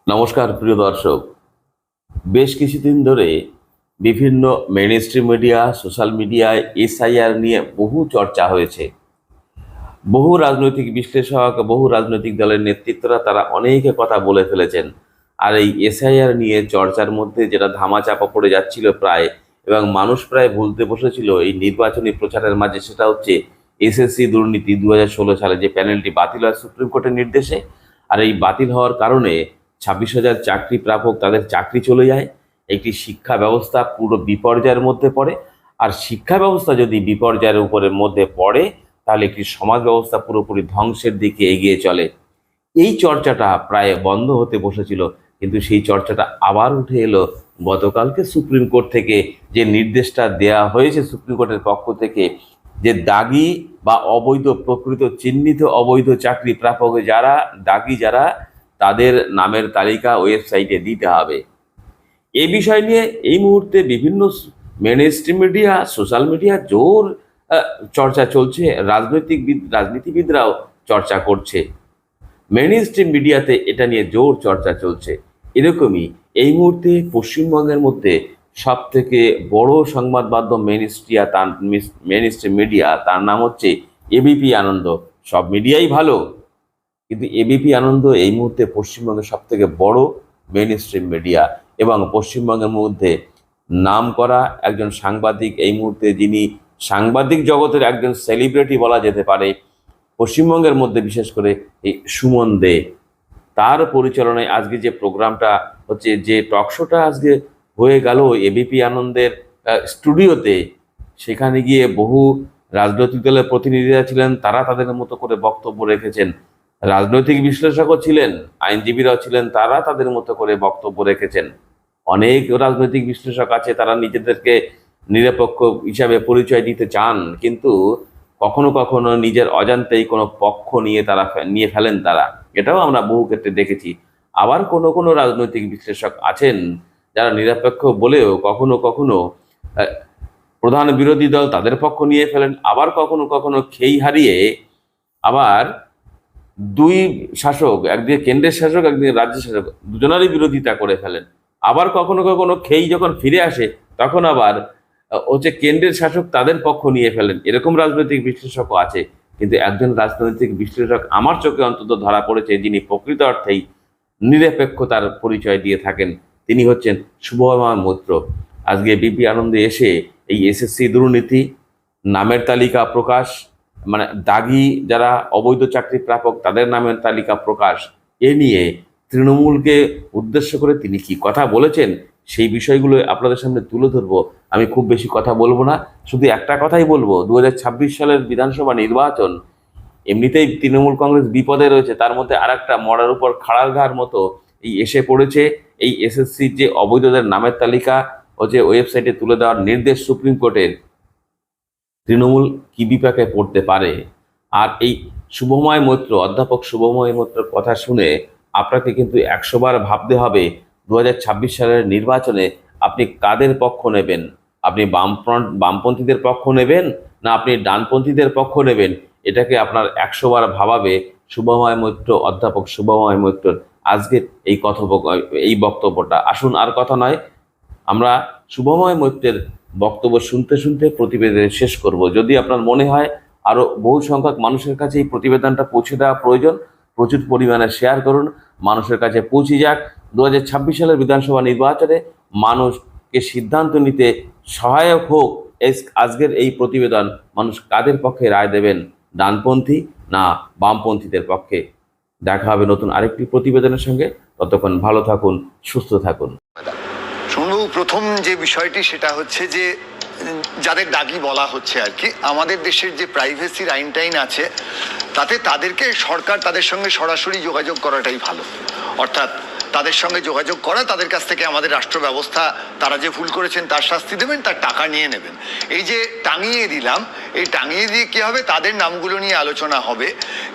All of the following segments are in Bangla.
নমস্কার প্রিয় দর্শক। বেশ কিছুদিন ধরে বিভিন্ন মেইনস্ট্রিম মিডিয়া, সোশ্যাল মিডিয়ায় এসআইআর নিয়ে বহু চর্চা হয়েছে। বহু রাজনৈতিক বিশ্লেষক, বহু রাজনৈতিক দলের নেতৃত্বরা তারা অনেকে কথা বলে ফেলেছেন। আর এই এসআইআর নিয়ে চর্চার মধ্যে যেটা ধামাচাপা পড়ে যাচ্ছিল প্রায়, এবং মানুষ প্রায় ভুলতে বসেছিল এই নির্বাচনী প্রচারের মাঝে, সেটা হচ্ছে এসএসসি দুর্নীতি 2016 সালে যে প্যানেলটি বাতিল হয় সুপ্রিম কোর্টের নির্দেশে। আর এই বাতিল হওয়ার কারণে 26,000 চাকরি প্রাপক তাদের চাকরি চলে যায়। একটি শিক্ষা ব্যবস্থা পুরো বিপর্যয়ের মধ্যে পড়ে। আর শিক্ষা ব্যবস্থা যদি বিপর্যয়ের মধ্যে পড়ে, তাহলে একটি সমাজ ব্যবস্থা পুরোপুরি ধ্বংসের দিকে এগিয়ে চলে। এই চর্চাটা প্রায় বন্ধ হতে বসেছিল, কিন্তু সেই চর্চাটা আবার উঠে এলো গতকালকে সুপ্রিম কোর্ট থেকে। যে নির্দেশটা দেয়া হয়েছে সুপ্রিম কোর্টের পক্ষ থেকে, যে দাগি বা অবৈধ, প্রকৃত চিহ্নিত অবৈধ চাকরি প্রাপক যারা দাগি, যারা তাদের নামের তালিকা ওয়েবসাইটে দিতে হবে। এই বিষয় নিয়ে এই মুহূর্তে বিভিন্ন মেনস্ট্রিম মিডিয়া, সোশ্যাল মিডিয়া জোর চর্চা চলছে। রাজনীতিবিদরাও চর্চা করছে। মেনস্ট্রিম মিডিয়াতে এটা নিয়ে জোর চর্চা চলছে। এরকমই এই মুহূর্তে পশ্চিমবঙ্গের মধ্যে সব থেকে বড় সংবাদ মাধ্যম মেনস্ট্রিম মিডিয়া, তার নাম হচ্ছে এবিপি আনন্দ। সব মিডিয়াই ভালো, কিন্তু এবিপি আনন্দ এই মুহূর্তে পশ্চিমবঙ্গের সব থেকে বড় মেইনস্ট্রিম মিডিয়া, এবং পশ্চিমবঙ্গের মধ্যে নামকরা একজন সাংবাদিক, এই মুহূর্তে যিনি সাংবাদিক জগতের একজন সেলিব্রিটি বলা যেতে পারে পশ্চিমবঙ্গের মধ্যে, বিশেষ করে এই সুমন দে, তার পরিচালনায় আজকে যে প্রোগ্রামটা হচ্ছে, যে টক শোটা আজকে হয়ে গেল এবিপি আনন্দের স্টুডিওতে, সেখানে গিয়ে বহু রাজনৈতিক দলের প্রতিনিধিরা ছিলেন, তারা তাদের মতো করে বক্তব্য রেখেছেন। রাজনৈতিক বিশ্লেষকও ছিলেন, আইনজীবীরাও ছিলেন, তারা তাদের মতো করে বক্তব্য রেখেছেন। অনেক রাজনৈতিক বিশ্লেষক আছে, তারা নিজেদেরকে নিরপেক্ষ হিসাবে পরিচয় দিতে চান, কিন্তু কখনো কখনো নিজের অজান্তেই কোনো পক্ষ নিয়ে ফেলেন তারা। এটাও আমরা বহু ক্ষেত্রে দেখেছি। আবার কোনো কোনো রাজনৈতিক বিশ্লেষক আছেন যারা নিরপেক্ষ বলেও কখনো কখনো প্রধান বিরোধী দল তাদের পক্ষ নিয়ে ফেলেন। আবার কখনো কখনো খেই হারিয়ে আবার দুই শাসক, একদিকে কেন্দ্রের শাসক, একদিকে রাজ্য শাসক, দুজনেরই বিরোধিতা করে ফেলেন। আবার কখনো কখনো খেই যখন ফিরে আসে, তখন আবার হচ্ছে কেন্দ্রের শাসক তাদের পক্ষ নিয়ে ফেলেন। এরকম রাজনৈতিক বিশ্লেষকও আছে। কিন্তু একজন রাজনৈতিক বিশ্লেষক আমার চোখে অন্তত ধরা পড়েছে, যিনি প্রকৃত অর্থেই নিরপেক্ষতার পরিচয় দিয়ে থাকেন, তিনি হচ্ছেন শুভময় মৈত্র। আজকে বিপি আনন্দে এসে এই এসএসসি দুর্নীতি, নামের তালিকা প্রকাশ, মানে দাগি যারা অবৈধ চাকরি প্রাপক তাদের নামের তালিকা প্রকাশ, এ নিয়ে তৃণমূলকে উদ্দেশ্য করে তিনি কি কথা বলেছেন, সেই বিষয়গুলো আপনাদের সামনে তুলে ধরবো। আমি খুব বেশি কথা বলবো না, শুধু একটা কথাই বলবো। 2026 সালের বিধানসভা নির্বাচন, এমনিতেই তৃণমূল কংগ্রেস বিপদে রয়েছে, তার মধ্যে আর একটা মরার উপর খাড়ার ঘার মতো এই এসে পড়েছে এই এসএসসির যে অবৈধদের নামের তালিকা ও যে ওয়েবসাইটে তুলে দেওয়ার নির্দেশ সুপ্রিম কোর্টের। তৃণমূল কি বিপাকে পড়তে পারে? আর এই অধ্যাপক শুভময় মৈত্রের কথা শুনে আপনাকে কিন্তু 100 বার ভাবতে হবে 2026 সালের নির্বাচনে আপনি কাদের পক্ষ নেবেন। আপনি বামপন্থীদের পক্ষ নেবেন, না আপনি ডানপন্থীদের পক্ষ নেবেন? এটাকে আপনার 100 বার ভাবাবে অধ্যাপক শুভময় মৈত্রের আজকের এই বক্তব্যটা। আসুন আর কথা নয়, আমরা শুভময় মৈত্রের বক্তব্য শুনতে শুনতে প্রতিবেদন শেষ করব। যদি আপনার মনে হয় আরও বহু সংখ্যক মানুষের কাছে এই প্রতিবেদনটা পৌঁছে দেওয়া প্রয়োজন, প্রচুর পরিমাণে শেয়ার করুন, মানুষের কাছে পৌঁছে যাক। 2026 সালের বিধানসভা নির্বাচনে মানুষকে সিদ্ধান্ত নিতে সহায়ক হোক আজকের এই প্রতিবেদন। মানুষ কাদের পক্ষে রায় দেবেন, ডানপন্থী না বামপন্থীদের পক্ষে? দেখা হবে নতুন আরেকটি প্রতিবেদনের সঙ্গে। ততক্ষণ ভালো থাকুন, সুস্থ থাকুন। শুনবো প্রথম যে বিষয়টি, সেটা হচ্ছে যে যাদের দাগি বলা হচ্ছে আর কি, আমাদের দেশের যে প্রাইভেসির আইন আছে তাতে তাদেরকে সরকার তাদের সঙ্গে সরাসরি যোগাযোগ করাটাই ভালো। অর্থাৎ তাদের সঙ্গে যোগাযোগ করা, তাদের কাছ থেকে আমাদের রাষ্ট্র ব্যবস্থা তারা যে ভুল করেছেন তার শাস্তি দেবেন, তার টাকা নিয়ে নেবেন। এই যে টাঙিয়ে দিলাম, এই টাঙিয়ে দিয়ে কি হবে, তাদের নামগুলো নিয়ে আলোচনা হবে,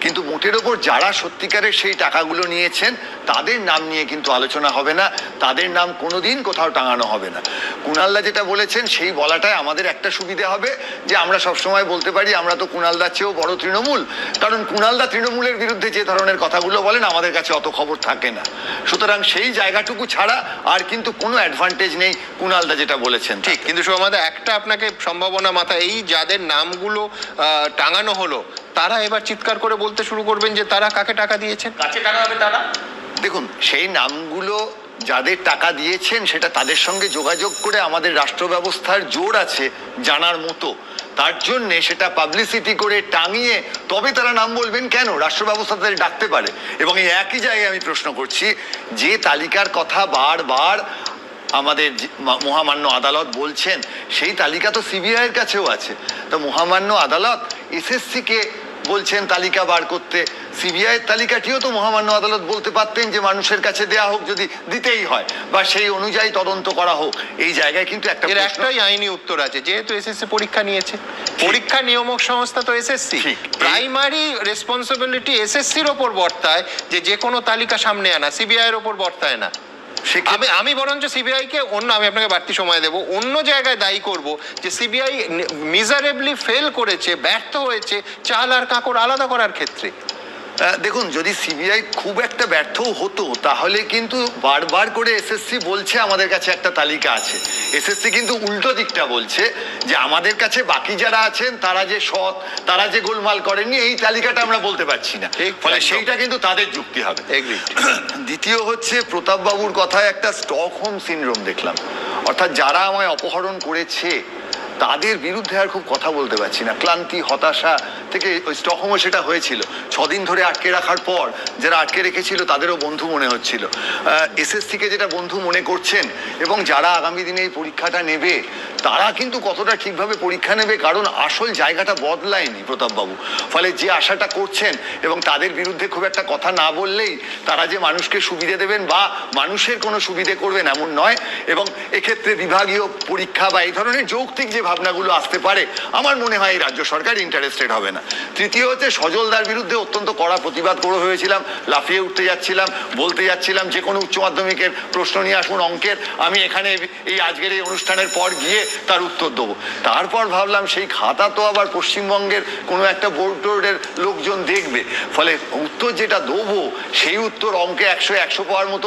কিন্তু মোটের ওপর যারা সত্যিকারের সেই টাকাগুলো নিয়েছেন তাদের নাম নিয়ে কিন্তু আলোচনা হবে না, তাদের নাম কোনোদিন কোথাও টাঙানো হবে না। কুণালদা যেটা বলেছেন সেই বলাটায় আমাদের একটা সুবিধা হবে যে আমরা সবসময় বলতে পারি আমরা তো কুণালদার চেয়েও বড় তৃণমূল, কারণ কুণালদা তৃণমূলের বিরুদ্ধে যে ধরনের কথাগুলো বলেন আমাদের কাছে অত খবর থাকে না। সুতরাং সুতরাং সেই জায়গাটুকু ছাড়া আর কিন্তু কোনো অ্যাডভান্টেজ নেই কুণালদা যেটা বলেছেন। ঠিক, কিন্তু সোমাদা একটা আপনাকে সম্ভাবনা মাথায়, এই যাদের নামগুলো টাঙানো হলো তারা এবার চিৎকার করে বলতে শুরু করবেন যে তারা কাকে টাকা দিয়েছেন, কাছে টাকা হবে তারা। দেখুন, সেই নামগুলো যাদের টাকা দিয়েছেন সেটা তাদের সঙ্গে যোগাযোগ করে আমাদের রাষ্ট্র ব্যবস্থার জোর আছে জানার মতো, তার জন্যে সেটা পাবলিসিটি করে টাঙিয়ে তবে তারা নাম বলবেন কেন? রাষ্ট্র ব্যবস্থা তাদের ডাকতে পারে। এবং এই একই জায়গায় আমি প্রশ্ন করছি, যে তালিকার কথা বারবার আমাদের মহামান্য আদালত বলছেন, সেই তালিকা তো সিবিআই এর কাছেও আছে। তো মহামান্য আদালত এসএসসিকে বলছেন তালিকা বার করতে, সিবিআই এর তালিকাটিও তো মহামান্য আদালত বলতে পারতেন যে মানুষের কাছে দেয়া হোক যদি দিতেই হয়, বা সেই অনুযায়ী তদন্ত করা হোক। এই জায়গায় কিন্তু একটাই আইনি উত্তর আছে, যেহেতু এসএসসি পরীক্ষা নিয়েছে, পরীক্ষা নিয়মক সংস্থা তো এসএসসি, প্রাইমারি রেসপন্সিবিলিটি এসএসসির ওপর বর্তায় যে কোনো তালিকা সামনে আনা, সিবিআই এর ওপর বর্তায় না। আমি বরঞ্চ সিবিআই কে আমি আপনাকে বাড়তি সময় দেব, অন্য জায়গায় দায়ী করব যে সিবিআই মিজারেবলি ফেল করেছে, ব্যর্থ হয়েছে চাল আর কাঁকড় আলাদা করার ক্ষেত্রে। দেখুন, যদি সিবিআই খুব একটা ব্যর্থ হতো তাহলে কিন্তু বারবার করে এসএসসি বলছে আমাদের কাছে একটা তালিকা আছে। এসএসসি কিন্তু উল্টো দিকটা বলছে যে আমাদের কাছে বাকি যারা আছেন তারা যে সৎ, তারা যে গোলমাল করেননি, এই তালিকাটা আমরা বলতে পারছি না। ফলে সেইটা কিন্তু তাদের যুক্তি হবে। দ্বিতীয় হচ্ছে, প্রতাপ বাবুর কথায় একটা স্টকহোম সিনড্রোম দেখলাম, অর্থাৎ যারা আমায় অপহরণ করেছে তাদের বিরুদ্ধে আর খুব কথা বলতে পারছি না। ক্লান্তি, হতাশা থেকে ওই স্টকহোমে সেটা হয়েছিল, 6 দিন ধরে আটকে রাখার পর যারা আটকে রেখেছিল তাদেরও বন্ধু মনে হচ্ছিল। এসএসসিকে যেটা বন্ধু মনে করছেন, এবং যারা আগামী দিনে এই পরীক্ষাটা নেবে তারা কিন্তু কতটা ঠিকভাবে পরীক্ষা নেবে, কারণ আসল জায়গাটা বদলায়নি প্রতাপবাবু। ফলে যে আশাটা করছেন, এবং তাদের বিরুদ্ধে খুব একটা কথা না বললেই তারা যে মানুষকে সুবিধে দেবেন বা মানুষের কোনো সুবিধে করবেন এমন নয়। এবং এক্ষেত্রে বিভাগীয় পরীক্ষা বা এই ধরনের যৌক্তিক যে ভাবনাগুলো আসতে পারে, আমার মনে হয় এই রাজ্য সরকার ইন্টারেস্টেড হবে না। তৃতীয় হচ্ছে, সজলদার বিরুদ্ধে অত্যন্ত কড়া প্রতিবাদ করে হয়েছিলাম, লাফিয়ে উঠতে যাচ্ছিলাম, বলতে যাচ্ছিলাম যে কোনো উচ্চ মাধ্যমিকের প্রশ্ন নিয়ে আসুন, অঙ্কের, আমি এখানে এই আজকের এই অনুষ্ঠানের পর গিয়ে তার উত্তর দেবো। তারপর ভাবলাম সেই খাতা তো আবার পশ্চিমবঙ্গের কোনো একটা বোর্ড টোর্ডের লোকজন দেখবে, ফলে উত্তর যেটা দেবো সেই উত্তর অঙ্কে 100 পাওয়ার মতো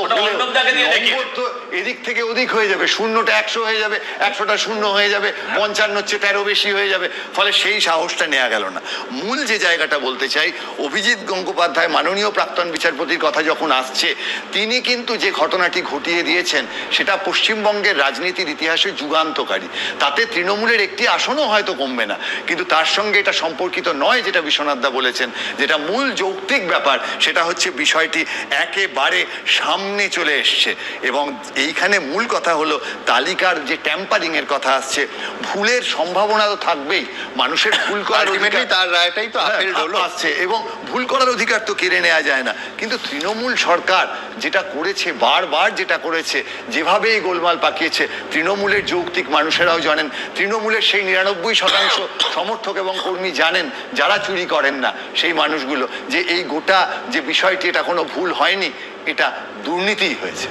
তো এদিক থেকে ওদিক হয়ে যাবে, 0টা 100 হয়ে যাবে, 100টা 0 হয়ে যাবে, 55 চেয়ে 13 বেশি হয়ে যাবে। ফলে সেই সাহসটা নেওয়া গেল না। মূল যে জায়গাটা বলতে চাই, অভিজিৎ গঙ্গোপাধ্যায় মাননীয় প্রাক্তন বিচারপতির কথা যখন আসছে, তিনি কিন্তু যে ঘটনাটি ঘটিয়ে দিয়েছেন সেটা পশ্চিমবঙ্গের রাজনীতির ইতিহাসে যুগান্তকারী। তাতে তৃণমূলের একটি আসনও হয়তো কমবে না, কিন্তু তার সঙ্গে এটা সম্পর্কিত নয় যেটা বিশ্বনাথদা বলেছেন। যেটা মূল যৌক্তিক ব্যাপার সেটা হচ্ছে বিষয়টি একেবারে সামনে চলে এসছে, এবং এইখানে মূল কথা হলো তালিকার যে ট্যাম্পারিং এর কথা আসছে, ভুলের সম্ভাবনা তো থাকবেই, মানুষের ভুল করার অধিকার, তার রায়টাই তো আপিল হলো আসছে, এবং ভুল করার অধিকার তো কেড়ে নেওয়া যায় না। কিন্তু তৃণমূল সরকার যেটা করেছে, বারবার যেটা করেছে, যেভাবে এই গোলমাল পাকিয়েছে, তৃণমূলের যৌক্তিক মানুষেরাও জানেন, তৃণমূলের সেই 99% সমর্থক এবং কর্মী জানেন, যারা চুরি করেন না সেই মানুষগুলো, যে এই গোটা যে বিষয়টি এটা কোনো ভুল হয়নি, এটা দুর্নীতিই হয়েছে।